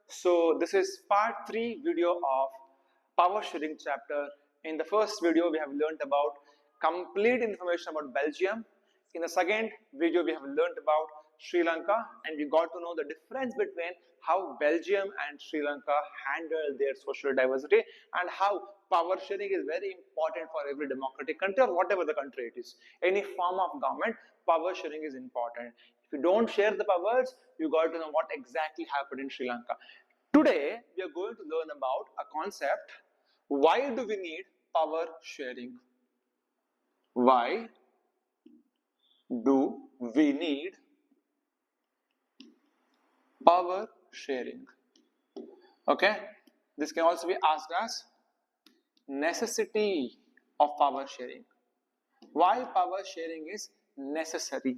So this is part 3 video of power sharing chapter. In the first video we have learned about complete information about Belgium. In the second video we have learned about Sri Lanka, and we got to know the difference between how Belgium and Sri Lanka handle their social diversity and how power sharing is very important for every democratic country or whatever the country it is. Any form of government, power sharing is important. If you don't share the powers, you got to know what exactly happened in Sri Lanka. Today, we are going to learn about a concept. Why do we need power sharing? Why do we need power sharing? Okay, this can also be asked as necessity of power sharing. Why power sharing is necessary?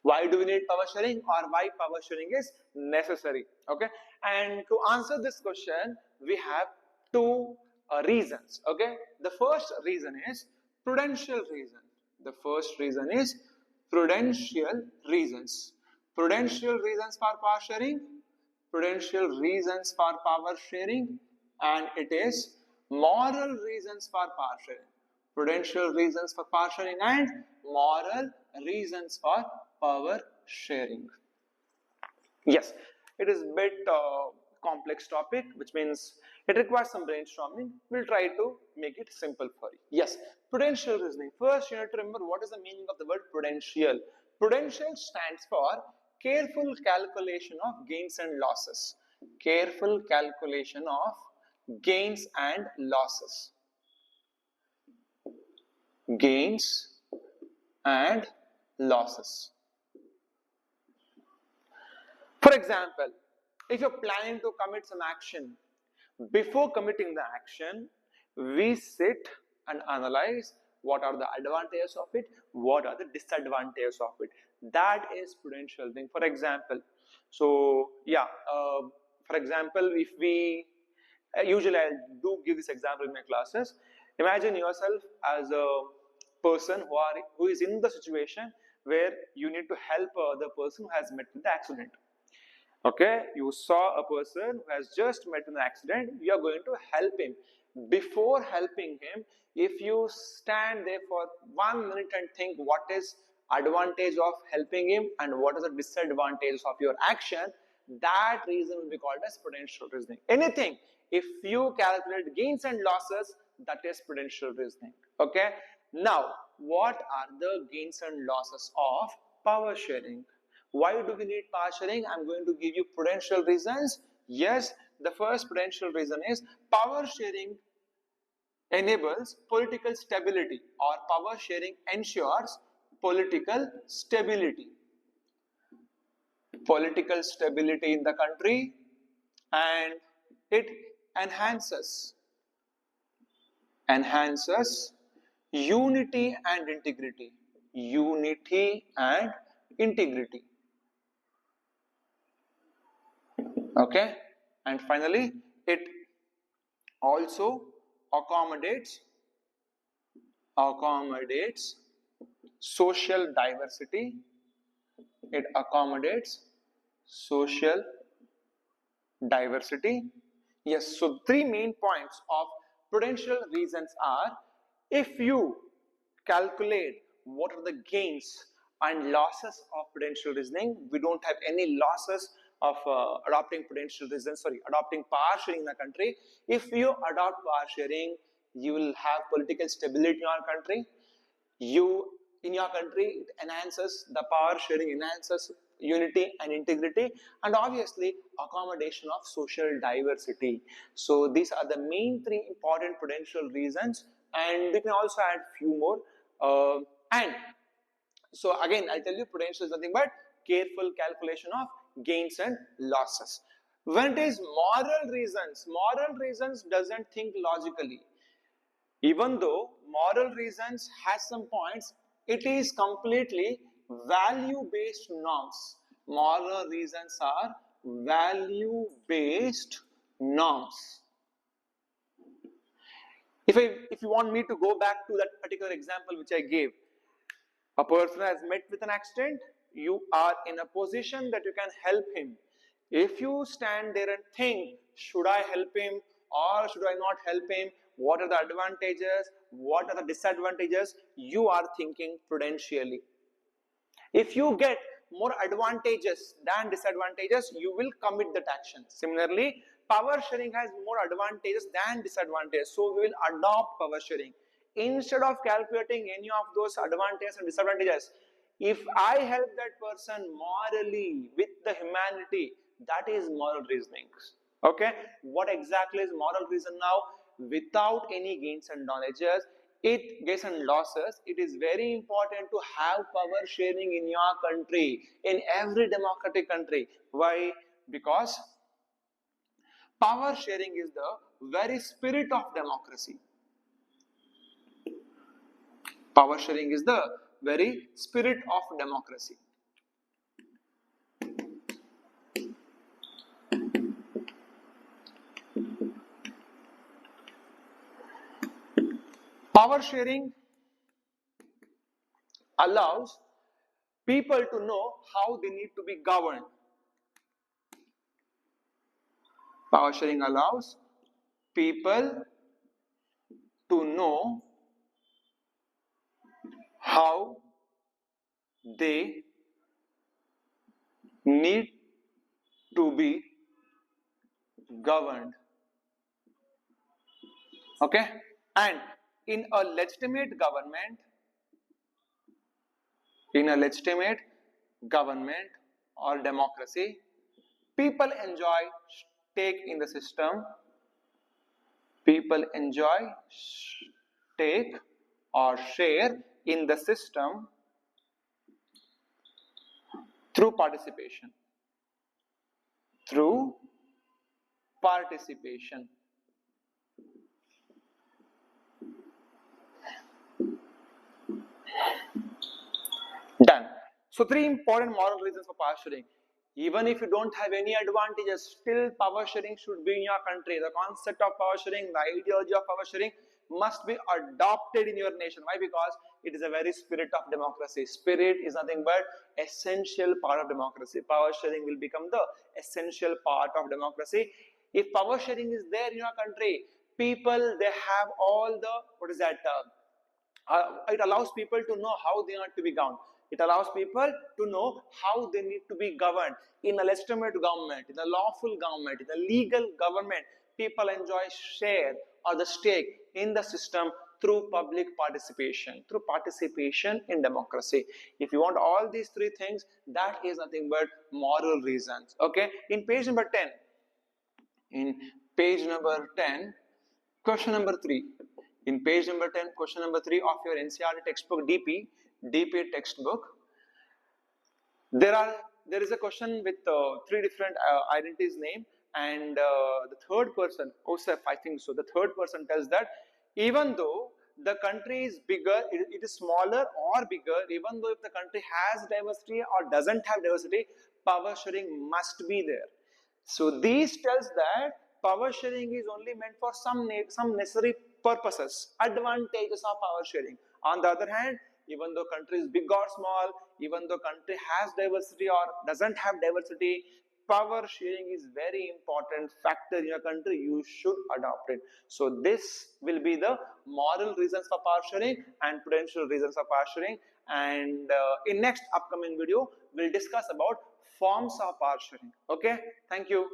Why do we need power sharing, or why power sharing is necessary? Okay, and to answer this question we have two reasons. Okay, the first reason is prudential reason. The first reason is prudential reasons. Prudential reasons for power sharing, prudential reasons for power sharing, and it is moral reasons for power sharing. Prudential reasons for power sharing and moral reasons for power sharing. Yes, it is a bit complex topic, which means it requires some brainstorming. We'll try to make it simple for you. Yes, prudential reasoning. First, you have to remember what is the meaning of the word prudential. Prudential stands for careful calculation of gains and losses. Careful calculation of gains and losses. Gains and losses. For example, if you're planning to commit some action, before committing the action, we sit and analyze what are the advantages of it, what are the disadvantages of it. That is prudential thing. For example, so yeah, for example, if we usually I do give this example in my classes. Imagine yourself as a person who is in the situation where you need to help the person who has met with the accident. Okay, you saw a person who has just met in an accident, you are going to help him. Before helping him, if you stand there for 1 minute and think what is advantage of helping him and what is the disadvantage of your action, that reason will be called as prudential reasoning. Anything, if you calculate gains and losses, that is prudential reasoning. Okay, now what are the gains and losses of power sharing? Why do we need power sharing? I'm going to give you prudential reasons. Yes, the first prudential reason is power sharing enables political stability, or power sharing ensures political stability. Political stability in the country, and it enhances unity and integrity. Unity and integrity. Okay, and finally it also accommodates social diversity. It accommodates social diversity. Yes, so three main points of prudential reasons are: if you calculate what are the gains and losses of prudential reasoning, we don't have any losses of adopting power sharing in the country. If you adopt power sharing, you will have political stability in our country. In your country, it enhances the power sharing, enhances unity and integrity, and obviously accommodation of social diversity. So these are the main three important prudential reasons, and we can also add few more. And so again, I'll tell you, prudential is nothing but careful calculation of gains and losses. When it is moral reasons doesn't think logically. Even though moral reasons has some points, it is completely value-based norms. Moral reasons are value-based norms. If you want me to go back to that particular example which I gave, a person has met with an accident, you are in a position that you can help him. If you stand there and think, should I help him or should I not help him, what are the advantages, what are the disadvantages, you are thinking prudentially. If you get more advantages than disadvantages, you will commit that action. Similarly, power sharing has more advantages than disadvantages, so we will adopt power sharing. Instead of calculating any of those advantages and disadvantages, if I help that person morally with the humanity, that is moral reasoning. Okay, what exactly is moral reason now? Without any gains and knowledges, it gains and losses, it is very important to have power sharing in your country, in every democratic country. Why? Because power sharing is the very spirit of democracy. Power sharing is the very spirit of democracy. Power sharing allows people to know how they need to be governed. Power sharing allows people to know how they need to be governed. Okay, and in a legitimate government, or democracy, people enjoy stake in the system. People enjoy stake or share in the system through participation. Through participation. Done. So 3 important moral reasons for power sharing. Even if you don't have any advantages, still power sharing should be in your country. The concept of power sharing, the ideology of power sharing must be adopted in your nation. Why? Because it is a very spirit of democracy. Spirit is nothing but essential part of democracy. Power sharing will become the essential part of democracy. If power sharing is there in your country, people, they have all the, it allows people to know how they are to be governed. It allows people to know how they need to be governed in a legitimate government, in a lawful government, in a legal government. People enjoy share or the stake in the system through public participation, through participation in democracy. If you want all these 3 things, that is nothing but moral reasons. Okay, in page number 10, question number 3. In page number 10, question number 3 of your NCERT textbook DP textbook, there is a question with 3 different identities name, and the third person, Osef, I think so, the third person tells that even though the country is bigger, it is smaller or bigger, even though if the country has diversity or doesn't have diversity, power sharing must be there. So this tells that power sharing is only meant for some necessary purposes, advantages of power sharing. On the other hand, even though country is big or small, even though country has diversity or doesn't have diversity, power sharing is very important factor in your country. You should adopt it. So this will be the moral reasons for power sharing and prudential reasons for power sharing. And in next upcoming video, we'll discuss about forms of power sharing. Okay, thank you.